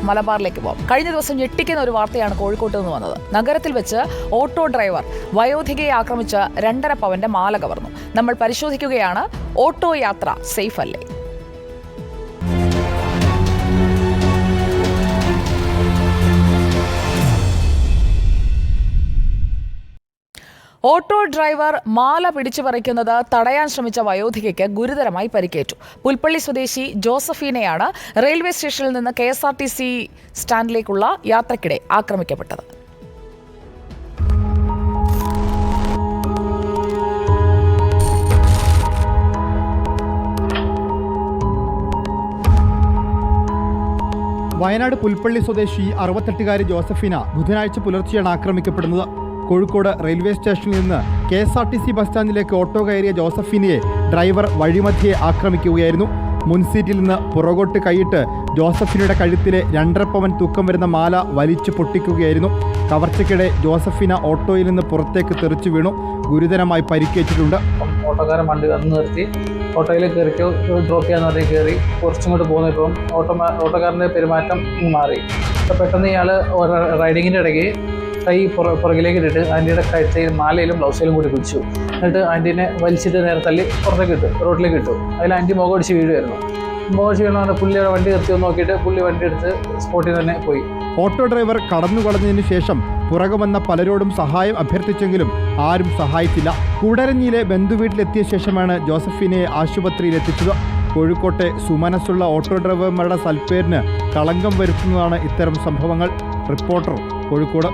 മലബാറിലേക്ക് പോകാം. കഴിഞ്ഞ ദിവസം ഞെട്ടിക്കുന്ന ഒരു വാർത്തയാണ് കോഴിക്കോട്ട് നിന്ന് വന്നത്. നഗരത്തിൽ വെച്ച് ഓട്ടോ ഡ്രൈവർ വയോധികയെ ആക്രമിച്ച് 2.5 പവന്റെ മാല കവർന്നു. നമ്മൾ പരിശോധിക്കുകയാണ്, ഓട്ടോ യാത്ര സേഫ് അല്ലേ? ഓട്ടോ ഡ്രൈവർ മാല പിടിച്ചു പറിക്കുന്നത് തടയാൻ ശ്രമിച്ച വയോധികയ്ക്ക് ഗുരുതരമായി പരിക്കേറ്റു. പുൽപ്പള്ളി സ്വദേശി ജോസഫീനെയാണ് റെയിൽവേ സ്റ്റേഷനിൽ നിന്ന് KSRTC സ്റ്റാൻഡിലേക്കുള്ള യാത്രക്കിടെ ആക്രമിക്കപ്പെട്ടത്. വയനാട് പുൽപ്പള്ളി സ്വദേശി 68-കാരി ജോസഫീന ബുധനാഴ്ച പുലർച്ചെയാണ് ആക്രമിക്കപ്പെടുന്നത്. കോഴിക്കോട് റെയിൽവേ സ്റ്റേഷനിൽ നിന്ന് KSRTC ബസ് സ്റ്റാൻഡിലേക്ക് ഓട്ടോ കയറിയ ജോസഫീനയെ ഡ്രൈവർ വഴിമധ്യേ ആക്രമിക്കുകയായിരുന്നു. മുൻസീറ്റിൽ നിന്ന് പുറകോട്ട് കൈയിട്ട് ജോസഫിനയുടെ കഴുത്തിലെ 2.5 പവൻ തൂക്കം വരുന്ന മാല വലിച്ചു പൊട്ടിക്കുകയായിരുന്നു. കവർച്ചയ്ക്കിടെ ജോസഫിന ഓട്ടോയിൽ നിന്ന് പുറത്തേക്ക് തെറിച്ചു വീണു. ഗുരുതരമായി പരിക്കേറ്റിട്ടുണ്ട്. ഓട്ടോക്കാരൻ വണ്ടി വന്ന് നിർത്തി ഓട്ടോയിൽ കയറിക്കോ ഡ്രോപ്പ് ചെയ്യാന്ന് പറഞ്ഞ് കയറി കുറച്ചിങ്ങോട്ട് പോകുന്നപ്പം ഓട്ടോക്കാരൻ്റെ പെരുമാറ്റം മാറി. അപ്പോൾ പെട്ടെന്ന് ഇയാൾ റൈഡിങ്ങിൻ്റെ ഇടയ്ക്ക് കൈ പുറകിലേക്ക് ഇട്ടിട്ട് ആൻറ്റിയുടെ കഴുത്തയിൽ മാലയിലും ബ്ലൗസിലും കൂടി പിടിച്ചു. എന്നിട്ട് ആൻറ്റീനെ വലിച്ചിട്ട് നേരെ തള്ളി പുറത്തേക്ക് ഇട്ടു, റോഡിലേക്ക് ഇട്ടു. അതിൽ ആൻറ്റി മുഖമടിച്ച് വീഴുമായിരുന്നു. മുഖമടിച്ച് വീണ പുള്ളിയുടെ വണ്ടി നിർത്തി നോക്കിയിട്ട് പുള്ളി വണ്ടി എടുത്ത് സ്പോട്ടിൽ തന്നെ പോയി. ഓട്ടോ ഡ്രൈവർ കടന്നു കളഞ്ഞതിനു ശേഷം പുറകെ വന്ന പലരോടും സഹായം അഭ്യർത്ഥിച്ചെങ്കിലും ആരും സഹായിച്ചില്ല. കൂടരഞ്ഞിയിലെ ബന്ധുവീട്ടിലെത്തിയ ശേഷമാണ് ജോസഫിനെ ആശുപത്രിയിൽ എത്തിച്ചത്. കോഴിക്കോട്ടെ സുമനസ്സുള്ള ഓട്ടോ ഡ്രൈവർമാരുടെ സൽപ്പേരിന് കളങ്കം വരുത്തുന്നതാണ് ഇത്തരം സംഭവങ്ങൾ. റിപ്പോർട്ടർ, കോഴിക്കോട്.